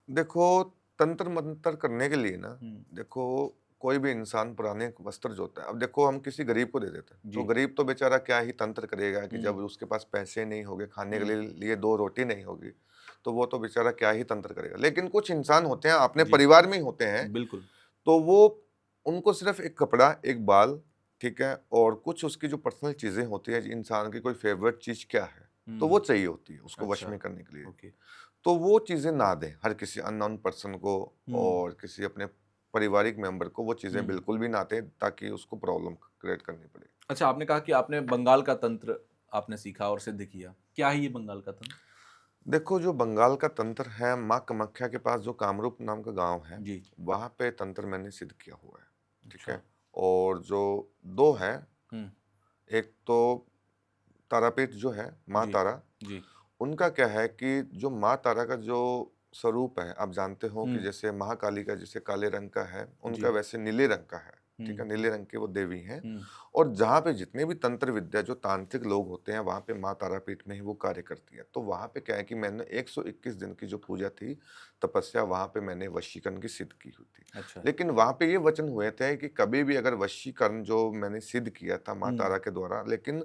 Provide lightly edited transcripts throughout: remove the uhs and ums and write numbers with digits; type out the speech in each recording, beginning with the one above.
देखो, तंत्र मंत्र करने के लिए ना, हुँ, देखो, कोई भी इंसान पुराने वस्त्र जो होता है, अब देखो हम किसी गरीब को दे देते हैं तो जी। गरीब तो बेचारा क्या ही तंत्र करेगा कि हुँ, जब उसके पास पैसे नहीं होंगे, खाने के हुँ, लिए दो रोटी नहीं होगी, तो वो तो बेचारा क्या ही तंत्र करेगा। लेकिन कुछ इंसान होते हैं, अपने जी, परिवार में ही होते हैं, बिल्कुल। तो वो, उनको सिर्फ एक कपड़ा, एक बाल, ठीक है, और कुछ उसकी जो पर्सनल चीजें होती है, इंसान की कोई फेवरेट चीज क्या है, तो वो हुँ, चाहिए होती है उसको वश अच्छा, में करने के लिए। ओके। तो वो चीज़ें ना दें हर किसी अननोन पर्सन को, हुँ, और किसी अपने पारिवारिक मेंबर को वो चीज़ें हुँ। बिल्कुल भी ना दें, ताकि उसको प्रॉब्लम क्रिएट करनी पड़े। अच्छा, आपने कहा कि आपने बंगाल का तंत्र आपने सीखा और सिद्ध किया। क्या है ये बंगाल का तंत्र? देखो, जो बंगाल का तंत्र है, माँ कामाख्या के पास जो कामरूप नाम का गाँव है, जी, वहाँ पे तंत्र मैंने सिद्ध किया हुआ है, ठीक अच्छा। है? और जो 2 हैं, हुँ, एक तो तारापीठ जो है, माँ जी, तारा, जी। उनका क्या है कि जो माँ तारा का जो स्वरूप है, आप जानते हो कि हुँ, जैसे महाकाली का जैसे काले रंग का है, उनका जी। वैसे नीले रंग का है, ठीक हुँ, है? नीले रंग की वो देवी हैं। हुँ, और जहाँ पे जितने भी तंत्र विद्या जो तांत्रिक लोग होते हैं, वहाँ पे माँ तारापीठ में ही वो कार्य करती है। तो वहाँ पे क्या है कि मैंने 121 दिन की जो पूजा थी, तपस्या, वहाँ पे मैंने वशीकरण की सिद्ध की हुई थी। अच्छा। लेकिन वहाँ पे ये वचन हुए थे कि कभी भी अगर वशीकरण जो मैंने सिद्ध किया था माँ हुँ, तारा के द्वारा, लेकिन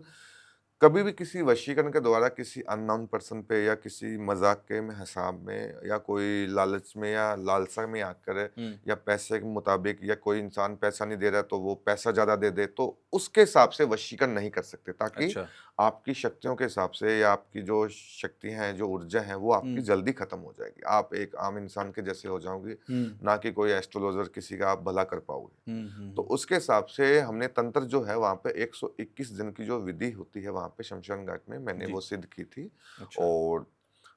कभी भी किसी वशीकरण के द्वारा किसी अननोन पर्सन पे या किसी मजाक के में हिसाब में या कोई लालच में या लालसा में आकर, हुँ, या पैसे के मुताबिक, या कोई इंसान पैसा नहीं दे रहा तो वो पैसा ज्यादा दे दे, तो उसके हिसाब से वशीकरण नहीं कर सकते, ताकि अच्छा। आपकी शक्तियों के हिसाब से या आपकी जो शक्तियां हैं, जो ऊर्जा है, वो आपकी हुँ, जल्दी खत्म हो जाएगी, आप एक आम इंसान के जैसे हो जाओगे, हुँ, ना कि कोई एस्ट्रोलॉजर किसी का आप भला कर पाओगे। हुँ, हुँ, तो हुँ। उसके हिसाब से हमने तंत्र जो है वहाँ पे 121 दिन की जो विधि होती है वहाँ पे शमशान घाट में, मैंने जी, वो सिद्ध की थी। अच्छा। और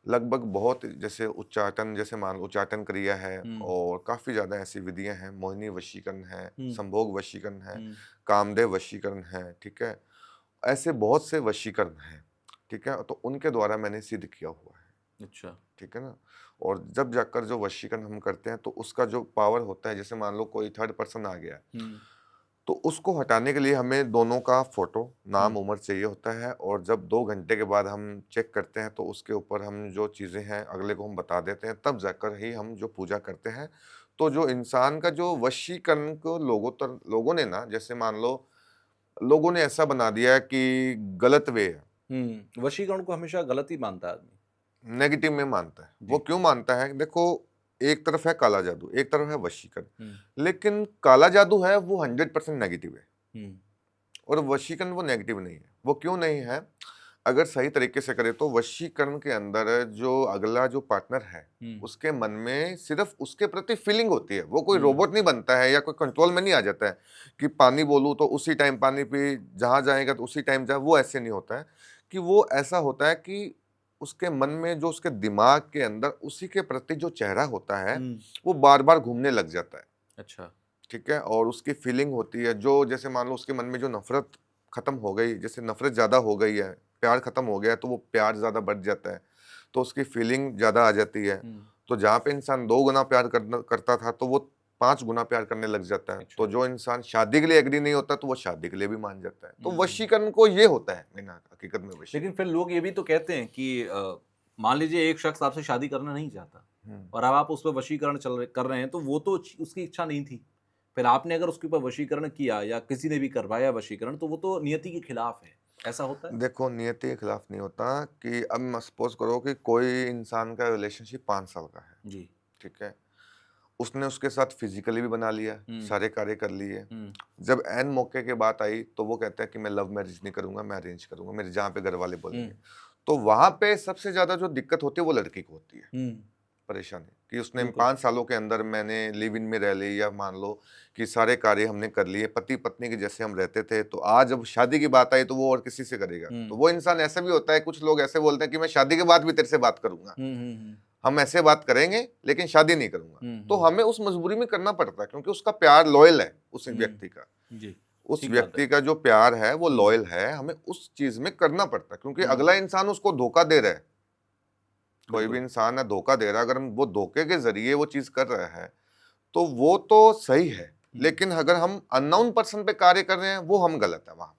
लगभग बहुत, जैसे उच्चाटन, जैसे मान लो उच्चाटन क्रिया है, हुँ, और काफ़ी ज़्यादा ऐसी विधियाँ हैं, मोहिनी वशीकरण है, हुँ, संभोग वशीकरण है, हुँ, कामदेव वशीकरण है, ठीक है? ऐसे बहुत से वशीकरण हैं, ठीक है? तो उनके द्वारा मैंने सिद्ध किया हुआ है। अच्छा। ठीक है ना? और जब जाकर जो वशीकरण हम करते हैं, तो उसका जो पावर होता है, जैसे मान लो कोई थर्ड पर्सन आ गया, हुँ, तो उसको हटाने के लिए हमें दोनों का फ़ोटो, हुँ, नाम, उम्र चाहिए होता है, और जब 2 घंटे के बाद हम चेक करते हैं, तो उसके ऊपर हम जो चीज़ें हैं अगले को हम बता देते हैं, तब जाकर ही हम जो पूजा करते हैं। तो जो इंसान का जो वशीकरण को लोगों ने ना, जैसे मान लो लोगों ने ऐसा बना दिया है कि गलत वे है, हुँ। वशीकरण को हमेशा गलत ही मानता है आदमी। नेगेटिव में मानता है। वो जी। क्यों मानता है? देखो, एक तरफ है काला जादू, एक तरफ है वशीकरण। हुँ, लेकिन काला जादू है वो 100% नेगेटिव है, हुँ, और वशीकरण वो नेगेटिव नहीं है। वो क्यों नहीं है? अगर सही तरीके से करें तो वशीकरण के अंदर जो अगला जो पार्टनर है, हुँ, उसके मन में सिर्फ़ उसके प्रति फीलिंग होती है। वो कोई हुँ, रोबोट नहीं बनता है, या कोई कंट्रोल में नहीं आ जाता है कि पानी बोलूँ तो उसी टाइम पानी पी, जहाँ जाएगा तो उसी टाइम जाए, वो ऐसे नहीं होता है। कि वो ऐसा होता है कि उसके मन में, जो उसके दिमाग के अंदर उसी के प्रति जो चेहरा होता है, हुँ, वो बार-बार घूमने लग जाता है। अच्छा। ठीक है? और उसकी फीलिंग होती है, जो जैसे मान लो उसके मन में जो नफ़रत खत्म हो गई, जैसे नफ़रत ज़्यादा हो गई है, प्यार खत्म हो गया है, तो वो प्यार ज़्यादा बढ़ जाता है, तो उसकी फीलिंग ज़्यादा आ जाती है। हुँ, तो जहाँ पे इंसान 2 गुना प्यार करता था, तो वो 5 गुना प्यार करने लग जाता है। तो अच्छा। जो इंसान शादी के लिए एग्री नहीं होता, तो वो शादी के लिए भी मान जाता है। तो हुँ। वशीकरण को ये होता है मेन हकीकत में लेकिन वशीकरण। फिर लोग ये भी तो कहते हैं कि मान लीजिए एक शख्स आपसे शादी करना नहीं चाहता हुँ। और अब आप उस पे वशीकरण कर रहे हैं, तो वो तो उसकी इच्छा नहीं थी। फिर आपने अगर उसके ऊपर वशीकरण किया या किसी ने भी करवाया वशीकरण, तो वो तो नियति के खिलाफ है। ऐसा होता है? देखो, नियति के खिलाफ नहीं होता कि अब म सपोज़ करो कि कोई इंसान का रिलेशनशिप 5 साल का है, जी। ठीक है? उसने उसके साथ फिजिकली भी बना लिया, हुँ, सारे कार्य कर लिए। हुँ, जब ऐन मौके की बात आई, तो वो कहता है कि मैं लव मैरिज नहीं करूँगा, मैं अरेंज करूँगा, मेरे जहाँ पे घरवाले हुँ, बोलेंगे। तो वहाँ पे सबसे ज़्यादा जो दिक्कत होती है वो लड़की को होती है, हुँ, परेशानी, कि उसने बिल्कुल। 5 सालों के अंदर मैंने लिव इन में रह ली, या मान लो कि सारे कार्य हमने कर लिए, पति-पत्नी के जैसे हम रहते थे, तो आज जब शादी की बात आई तो वो और किसी से करेगा। तो हुँ, वो इंसान ऐसा भी होता है, कुछ लोग ऐसे बोलते हैं कि मैं शादी के बाद भी तेरे से बात करूँगा। हुँ, हुँ, हुँ, हम ऐसे बात करेंगे, लेकिन शादी नहीं करूँगा। हुँ, तो हुँ, हमें उस मजबूरी में करना पड़ता है, क्योंकि उसका प्यार लॉयल है उस व्यक्ति का। हुँ, जी, उस ठीक बात है। व्यक्ति का जो प्यार है वो हुँ, लॉयल है, हमें उस चीज़ में करना पड़ता है, क्योंकि हुँ, अगला इंसान उसको धोखा दे रहा है। कोई भी बिल्कुल। इंसान है धोखा दे रहा है, अगर हम वो धोखे के ज़रिए वो चीज़ कर रहा है, तो वो तो सही है। हुँ। लेकिन अगर हम अननोन पर्सन पे कार्य कर रहे हैं, वो हम गलत है वहाँ पे।